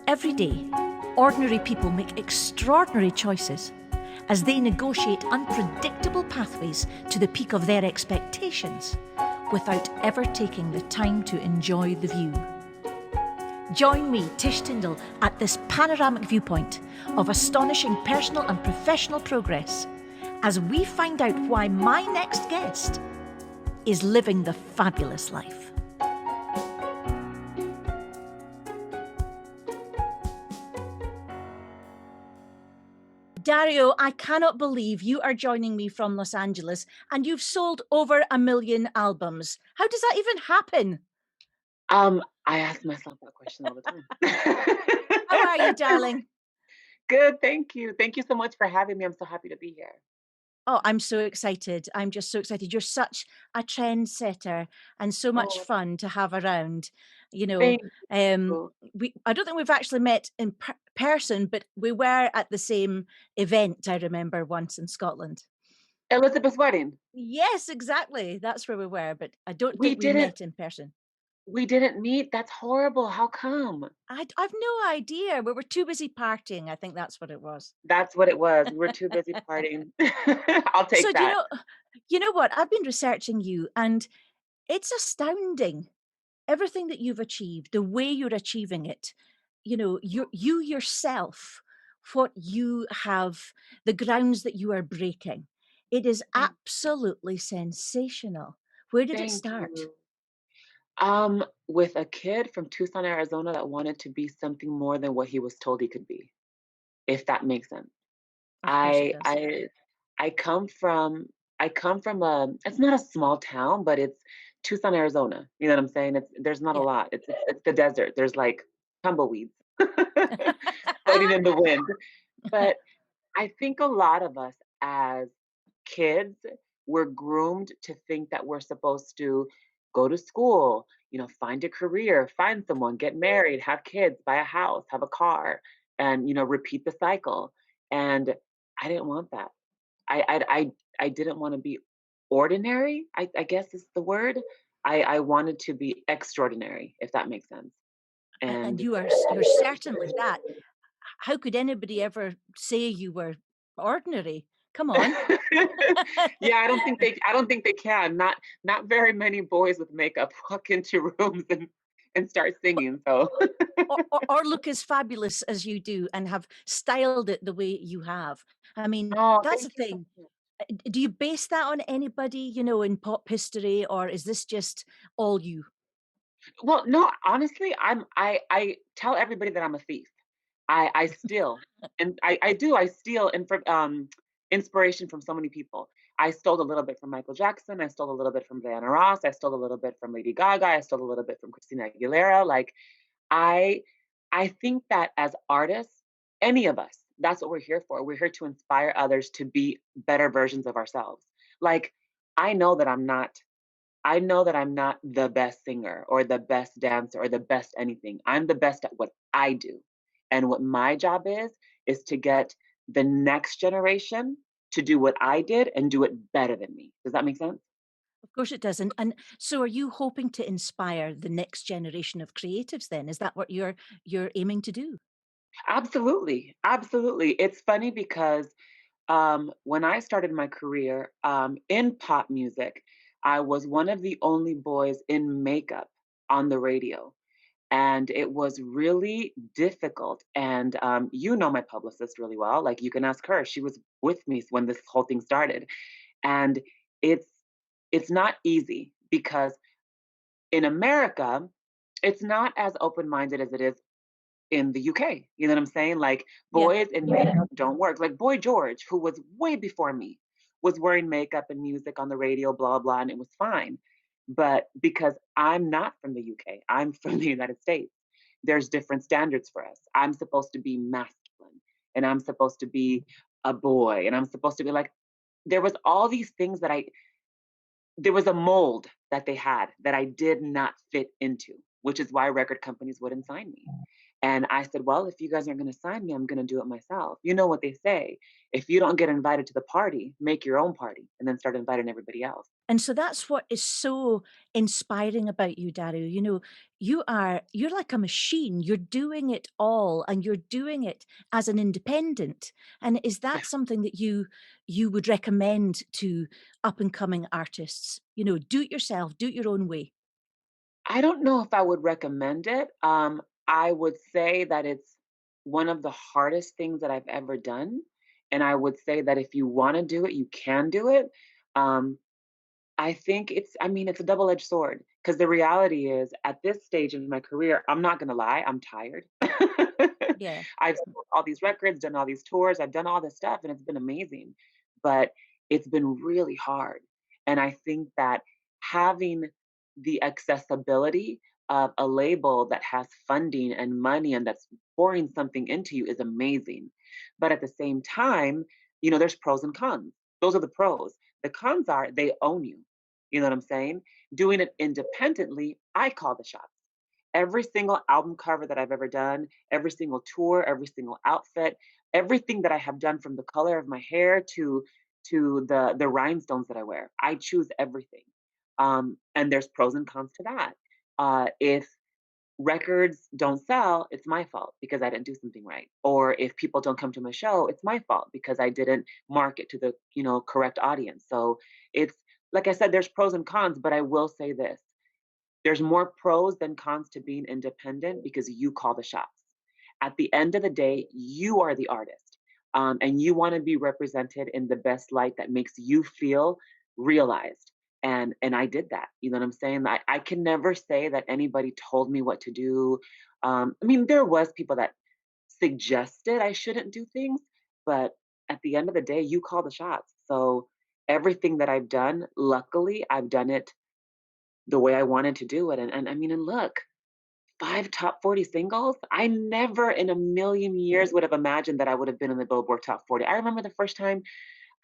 Every day, ordinary people make extraordinary choices as they negotiate unpredictable pathways to the peak of their expectations without ever taking the time to enjoy the view. Join me, Tish Tindall, at this panoramic viewpoint of astonishing personal and professional progress as we find out why my next guest is living the fabulous life. Dario, I cannot believe you are joining me from Los Angeles and you've sold over 1 million albums. How does that even happen? I ask myself that question all the time. How are you, darling? Good, thank you. Thank you so much for having me. I'm so happy to be here. Oh, I'm so excited. I'm just so excited. You're such a trendsetter and so much Oh, fun to have around. You know, thank um, you. I don't think we've actually met in person, but we were at the same event, I remember once in Scotland. Elizabeth's wedding. Yes, exactly. That's where we were, but I don't We think we didn't met in person. we didn't meet. That's horrible. How come? I've no idea. We were too busy partying. I think that's what it was. That's what it was. We were too busy partying. I'll So take do that. you know what? I've been researching you and it's astounding everything that you've achieved, the way you're achieving it. You know, you yourself, what you have, the grounds that you are breaking. It is Thank absolutely sensational. Where did it thank start? you. With a kid from Tucson, Arizona that wanted to be something more than what he was told he could be, if that makes sense. Of course it I does. I I come from a it's not a small town, but it's Tucson, Arizona. You know what I'm saying? There's not a Yeah. lot. It's the desert. There's like tumbleweeds floating in the wind. But I think a lot of us as kids were groomed to think that we're supposed to go to school, find a career, find someone, get married, have kids, buy a house, have a car, and repeat the cycle. And I didn't want that. I didn't want to be ordinary, I guess is the word. I wanted to be extraordinary, if that makes sense. And And you're certainly that. How could anybody ever say you were ordinary? Come on. yeah, I don't think they can. Not very many boys with makeup walk into rooms and start singing. So Or look as fabulous as you do and have styled it the way you have. I mean, oh, that's the thank you so thing. much. Do you base that on anybody, in pop history, or is this just all you? Well, no, honestly, I tell everybody that I'm a thief. I steal, and I do. I steal inspiration from so many people. I stole a little bit from Michael Jackson. I stole a little bit from Diana Ross. I stole a little bit from Lady Gaga. I stole a little bit from Christina Aguilera. Like I I think that as artists, any of us, that's what we're here for. We're here to inspire others to be better versions of ourselves. Like I know that I'm not I know that I'm not the best singer or the best dancer or the best anything. I'm the best at what I do. And what my job is to get the next generation to do what I did and do it better than me. Does that make sense? Of course it does. And so are you hoping to inspire the next generation of creatives then? Is that what you're aiming to do? Absolutely. Absolutely. It's funny because when I started my career in pop music, I was one of the only boys in makeup on the radio. And it was really difficult. And you know my publicist really well. Like you can ask her. She was with me when this whole thing started. And it's it's not easy because in America, it's not as open-minded as it is in the UK. You know what I'm saying? Like Yeah. boys in makeup don't work. Like Boy George, who was way before me, was wearing makeup and music on the radio, blah blah, and it was fine. But because I'm not from the UK, I'm from the United States. There's different standards for us. I'm supposed to be masculine and I'm supposed to be a boy and I'm supposed to be like there was all these things that I there was a mold that they had that I did not fit into, which is why record companies wouldn't sign me. And I said, well, if you guys aren't going to sign me, I'm going to do it myself. You know what they say. If you don't get invited to the party, make your own party and then start inviting everybody else. And so that's what is so inspiring about you, Dario. You know, you're like a machine. You're doing it all and you're doing it as an independent. And is that something that you would recommend to up and coming artists? You know, do it yourself, do it your own way. I don't know if I would recommend it. I would say that it's one of the hardest things that I've ever done, and I would say that if you wanna do it, you can do it. Um, I think I mean, it's a double-edged sword because the reality is, at this stage in my career, I'm not gonna lie, I'm tired. Yeah. I've sold all these records, done all these tours, I've done all this stuff, and it's been amazing, but it's been really hard, and I think that having the accessibility of a label that has funding and money and that's pouring something into you is amazing, but at the same time, there's pros and cons. Those are the pros. The cons are they own you. You know what I'm saying? Doing it independently, I call the shots. Every single album cover that I've ever done, every single tour, every single outfit, everything that I have done from the color of my hair to the rhinestones that I wear. I choose everything. And there's pros and cons to that. If records don't sell, it's my fault because I didn't do something right. Or if people don't come to my show, it's my fault because I didn't market to the, correct audience. So it's like I said, there's pros and cons, but I will say this. There's more pros than cons to being independent because you call the shots. At the end of the day, you are the artist. And you want to be represented in the best light that makes you feel realized. And I did that. You know what I'm saying? I can never say that anybody told me what to do. I mean, there was people that suggested I shouldn't do things, but at the end of the day, you call the shots. So everything that I've done, luckily, I've done it the way I wanted to do it. And I mean, and look, 5 top 40 singles. I never in a million years would have imagined that I would have been in the Billboard Top 40. I remember the first time,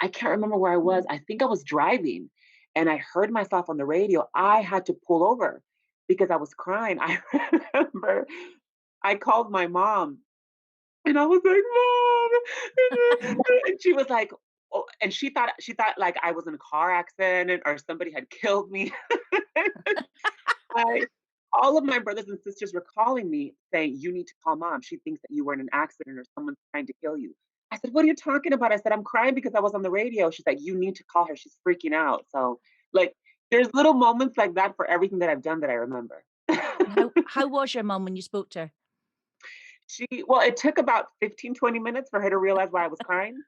I can't remember where I was. I think I was driving and I heard myself on the radio. I had to pull over because I was crying. I remember I called my mom and I was like, "Mom," and she was like, oh, and she thought like I was in a car accident or somebody had killed me. I all of my brothers and sisters were calling me saying, "You need to call mom. She thinks that you were in an accident or someone's trying to kill you." I said, "What are you talking about?" I said, "I'm crying because I was on the radio." She's like, "You need to call her. She's freaking out." So, like, there's little moments like that for everything that I've done that I remember. And how was your mum when you spoke to her? Well, it took about 15, 20 minutes for her to realize why I was crying.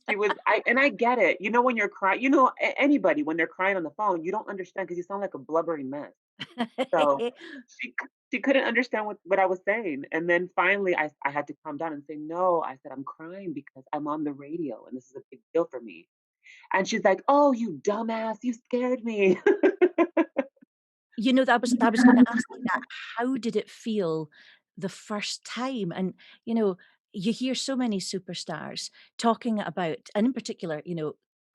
I get it. When you're crying, anybody when they're crying on the phone, you don't understand because you sound like a blubbering mess. So she couldn't understand what I was saying. And then finally I had to calm down and say, "No," I said, "I'm crying because I'm on the radio and this is a big deal for me." And she's like, "Oh, you dumbass, you scared me." You know, that was gonna ask you that. How did it feel the first time? And, you know, you hear so many superstars talking about and in particular,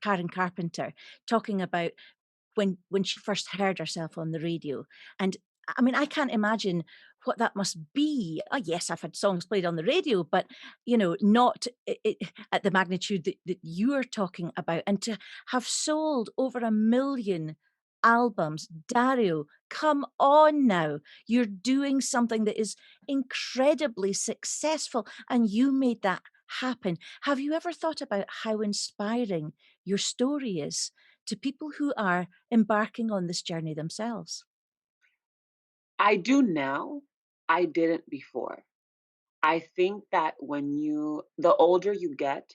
Karen Carpenter talking about when she first heard herself on the radio. And I mean, I can't imagine what that must be. Oh, yes, I've had songs played on the radio, but not at the magnitude that you're talking about. And to have sold over 1 million albums, Dario, come on now. You're doing something that is incredibly successful, and you made that happen. Have you ever thought about how inspiring your story is to people who are embarking on this journey themselves? I do now. I didn't before. I think that the older you get,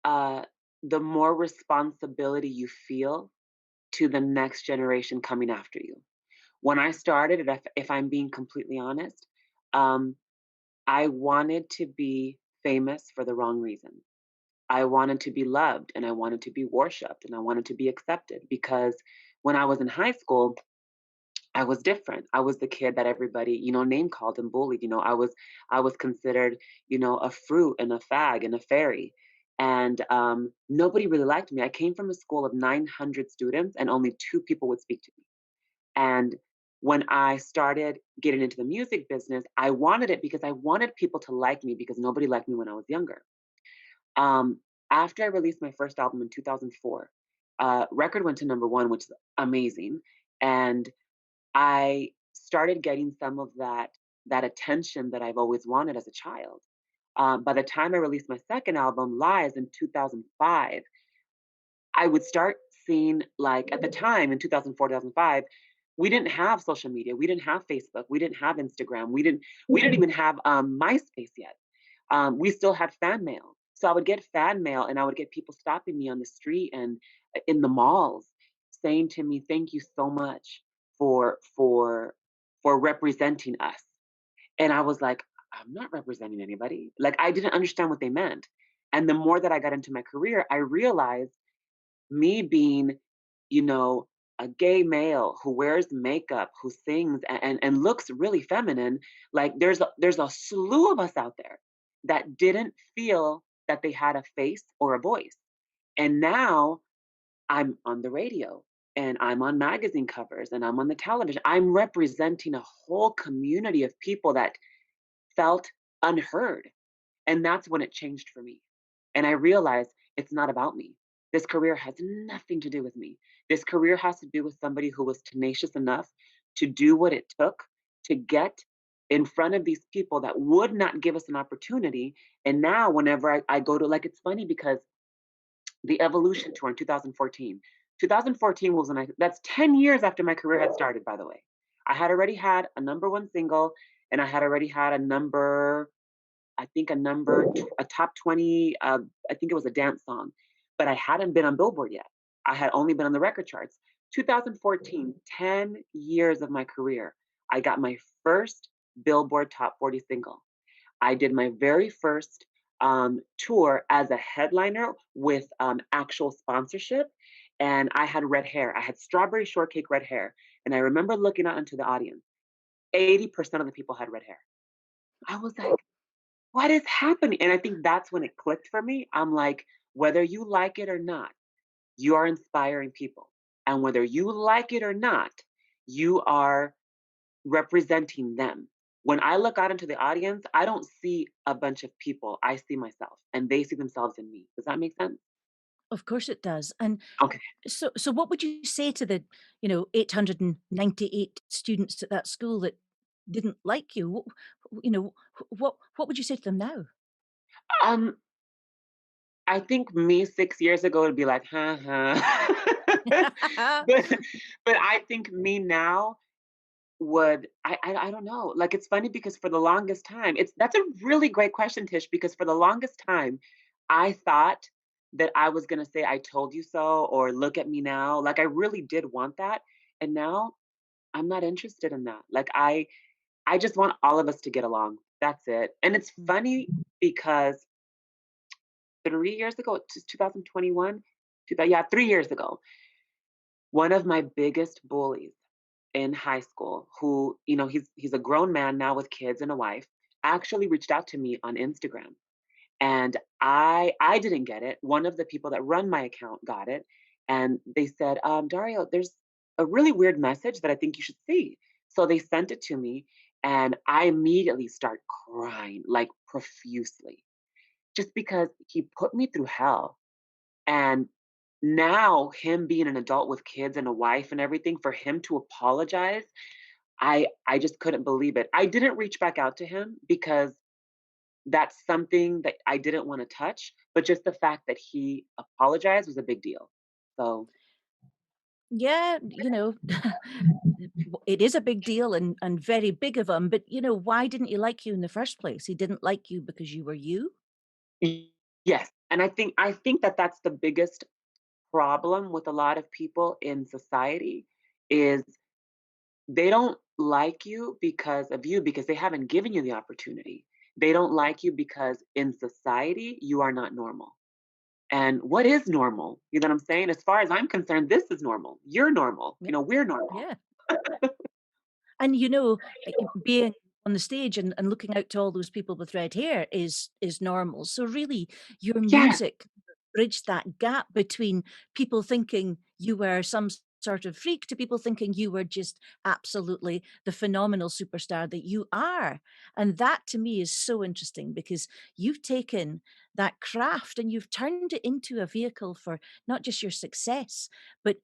uh, the more responsibility you feel to the next generation coming after you. When I started, and if I'm being completely honest, um, I wanted to be famous for the wrong reason. I wanted to be loved and I wanted to be worshiped and I wanted to be accepted because when I was in high school, I was different. I was the kid that everybody, name called and bullied. I was considered, a fruit and a fag and a fairy. And nobody really liked me. I came from a school of 900 students and only two people would speak to me. And when I started getting into the music business, I wanted it because I wanted people to like me because nobody liked me when I was younger. Um, After I released my first album in 2004, record went to number one, which is amazing. And I started getting some of that attention that I've always wanted as a child. By the time I released my second album, Lies, in 2005, I would start seeing, like, at the time in 2004, 2005, we didn't have social media. We didn't have Facebook. We didn't have Instagram. We didn't even have MySpace yet. We still had fan mail. So I would get fan mail and I would get people stopping me on the street and in the malls saying to me, "Thank you so much for representing us." And I was like, "I'm not representing anybody." Like, I didn't understand what they meant. And the more that I got into my career, I realized me being, you know, a gay male who wears makeup, who sings and looks really feminine, like there's a slew of us out there that didn't feel that they had a face or a voice. And now I'm on the radio and I'm on magazine covers and I'm on the television. I'm representing a whole community of people that felt unheard. And that's when it changed for me. And I realized it's not about me. This career has nothing to do with me. This career has to do with somebody who was tenacious enough to do what it took to get in front of these people that would not give us an opportunity. And now, whenever I go to, like, it's funny because the Evolution tour in 2014, 2014 was when that's 10 years after my career had started, by the way. I had already had a number one single and I had already had a number I think a top 20, I think it was a dance song, but I hadn't been on Billboard yet. I had only been on the record charts. 2014, 10 years of my career, I got my first Billboard Top 40 single. I did my very first tour as a headliner with actual sponsorship. And I had red hair. I had strawberry shortcake red hair. And I remember looking out into the audience. 80% of the people had red hair. I was like, what is happening? And I think that's when it clicked for me. I'm like, whether you like it or not, you are inspiring people. And whether you like it or not, you are representing them. When I look out into the audience, I don't see a bunch of people. I see myself and they see themselves in me. Does that make sense? Of course it does. And Okay. so what would you say to the, 898 students at that school that didn't like you? What would you say to them now? Um, I think me 6 years ago would be like, huh, huh. but but I think me now would I don't know. Like, it's funny because for the longest time, it's that's a really great question, Tish, because for the longest time, I thought that I was gonna say, "I told you so," or "Look at me now." Like, I really did want that, and now I'm not interested in that. Like, I just want all of us to get along. That's it. And it's funny because 3 years ago, it's 2021, yeah, 3 years ago, one of my biggest bullies in high school who, he's a grown man now with kids and a wife, actually reached out to me on Instagram. And I didn't get it. One of the people that run my account got it. And they said, Dario, there's a really weird message that I think you should see. So they sent it to me and I immediately start crying like profusely just because he put me through hell. And now him being an adult with kids and a wife and everything, for him to apologize, I just couldn't believe it. I didn't reach back out to him because that's something that I didn't wanna touch, but just the fact that he apologized was a big deal. So, Yeah, it is a big deal and very big of him, but, why didn't he like you in the first place? He didn't like you because you were you? y yes, and I think that that's the biggest problem with a lot of people in society is they don't like you because of you, because they haven't given you the opportunity. They don't like you because in society, you are not normal. And what is normal? You know what I'm saying? As far as I'm concerned, this is normal. You're normal. Yeah, We're normal. yeah. And, being on the stage and looking out to all those people with red hair is normal. So really, your Yes. music bridged that gap between people thinking you were some sort of freak to people thinking you were just absolutely the phenomenal superstar that you are. And that to me is so interesting because you've taken that craft and you've turned it into a vehicle for not just your success, but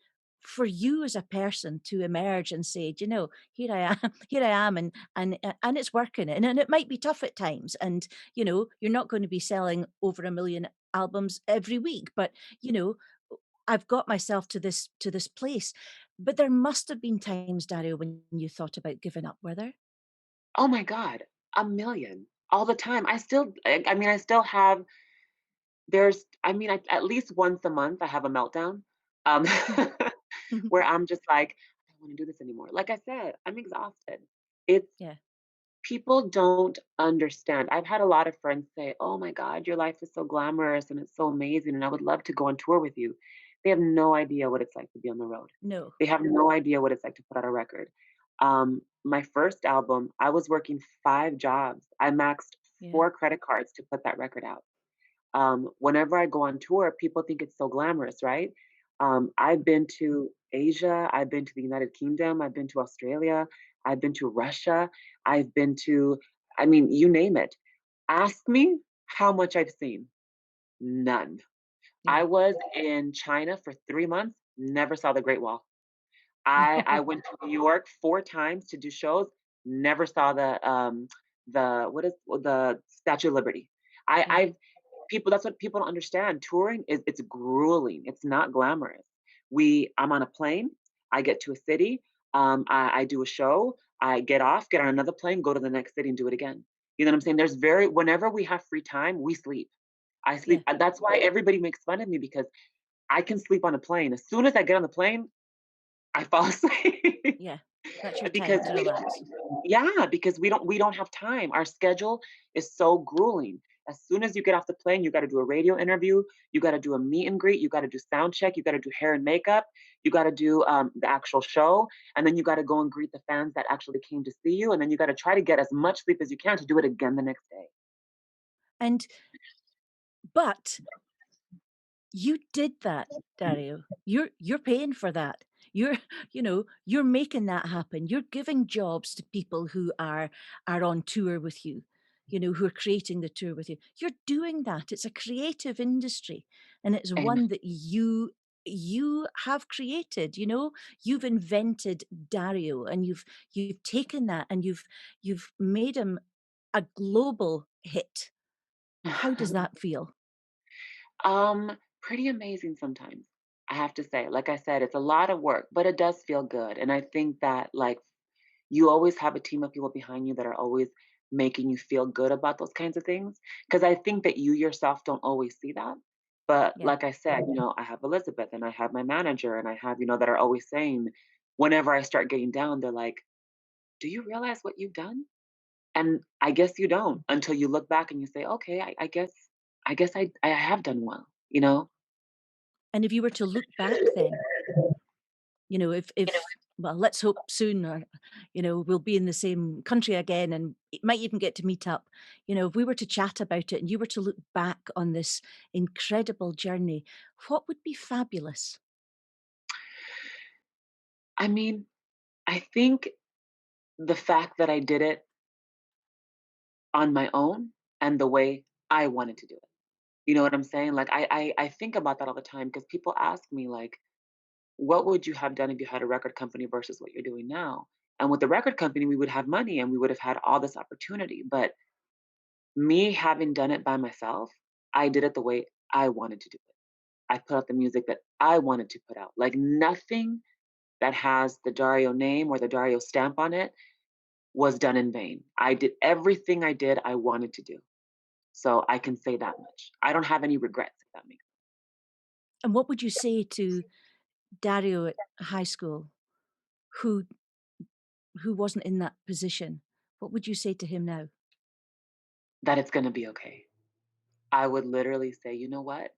for you as a person to emerge and say, "Do you know, here I am, here I am, and it's working, and it might be tough at times, and you're not going to be selling over 1 million albums every week, but you know, I've got myself to this place." But there must have been times, Dario, when you thought about giving up, were there? Oh my god, a million, all the time. I mean, I still have I mean, at least once a month, I have a meltdown, um, where I'm just like, "I don't wanna do this anymore." Like I said, I'm exhausted. It's Yeah, People don't understand. I've had a lot of friends say, "Oh my god, your life is so glamorous and it's so amazing, and I would love to go on tour with you." They have no idea what it's like to be on the road. no, They have no idea what it's like to put out a record. My first album, I was working 5 jobs. I maxed yeah, 4 credit cards to put that record out. Whenever I go on tour, people think it's so glamorous, right? I've been to Asia, I've been to the United Kingdom, I've been to Australia, I've been to Russia, I've been to, I mean, you name it. Ask me how much I've seen. None. yeah. I was in China for 3 months, never saw the Great Wall. I No, went to New York 4 times to do shows, never saw the what is the Statue of Liberty. yeah, I've People, that's what people don't understand. Touring is, it's grueling. It's not glamorous. I'm on a plane, I get to a city, I do a show, I get off, get on another plane, go to the next city and do it again. You know what I'm saying? Whenever we have free time, we sleep. I yeah, sleep. That's why everybody makes fun of me because I can sleep on a plane. As soon as I get on the plane, I fall asleep. yeah. That's your Because time to relax. yeah, because we don't have time. Our schedule is so grueling. As soon as you get off the plane, you gotta do a radio interview, you gotta do a meet and greet, you gotta do sound check, you gotta do hair and makeup, you gotta do, the actual show, and then you gotta go and greet the fans that actually came to see you, and then you gotta try to get as much sleep as you can to do it again the next day. And but you did that, Dario. You're paying for that. You're you're making that happen. You're giving jobs to people who are on tour with you, who are creating the tour with you. You're doing that. It's a creative industry and it's Amen. one that you have created, You've invented Dario and you've taken that and you've made him a global hit. How does that feel? Pretty amazing sometimes, I have to say. Like I said, it's a lot of work, but it does feel good, and I think that, like, you always have a team of people behind you that are always making you feel good about those kinds of things. Because I think that you yourself don't always see that. But Yeah. like I said, I have Elizabeth and I have my manager and I have, that are always saying, whenever I start getting down, they're like, "Do you realize what you've done?" And I guess you don't until you look back and you say, "Okay, I guess I have done well, you know?" And if you were to look back then, if well, let's hope soon or, we'll be in the same country again and it might even get to meet up. If we were to chat about it and you were to look back on this incredible journey, what would be fabulous? I mean, I think the fact that I did it on my own and the way I wanted to do it. You know what I'm saying? Like I think about that all the time because people ask me like, what would you have done if you had a record company versus what you're doing now? And with the record company, we would have money and we would have had all this opportunity. But me having done it by myself, I did it the way I wanted to do it. I put out the music that I wanted to put out. Like nothing that has the Dario name or the Dario stamp on it was done in vain. I did everything I did, I wanted to do. So I can say that much. I don't have any regrets, if that makes And what would you say to Dario at high school who who wasn't in that position? What would you say to him now? that it's gonna be okay. I would literally say, "You know what?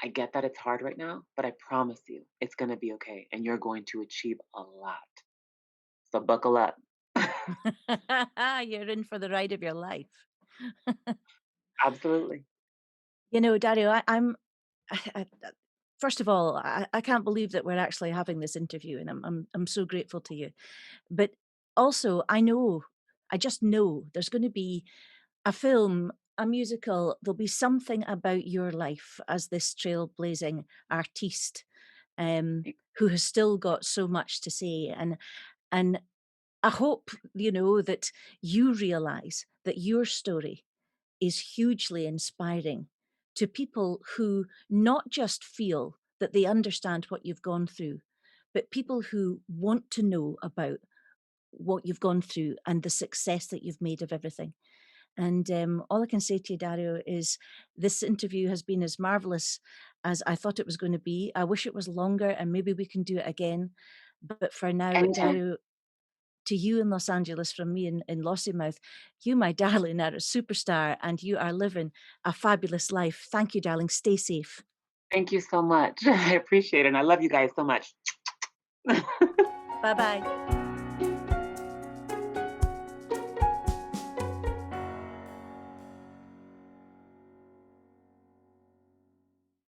I get that it's hard right now, but I promise you it's gonna be okay, and you're going to achieve a lot. So buckle up." You're in for the ride of your life. Absolutely. Dario, I'm I first of all, I can't believe that we're actually having this interview, and I'm so grateful to you. But also, I just know there's going to be a film, a musical. There'll be something about your life as this trailblazing artiste, who has still got so much to say, and I hope that you realize that your story is hugely inspiring to people who not just feel that they understand what you've gone through, but people who want to know about what you've gone through and the success that you've made of everything. And all I can say to you, Dario, is this interview has been as marvelous as I thought it was going to be. I wish it was longer and maybe we can do it again. But for now, Anytime. Dario, to you in Los Angeles from me in Lossiemouth, you, my darling, are a superstar and you are living a fabulous life. Thank you, darling. Stay safe. Thank you so much. I appreciate it, and I love you guys so much. Bye bye.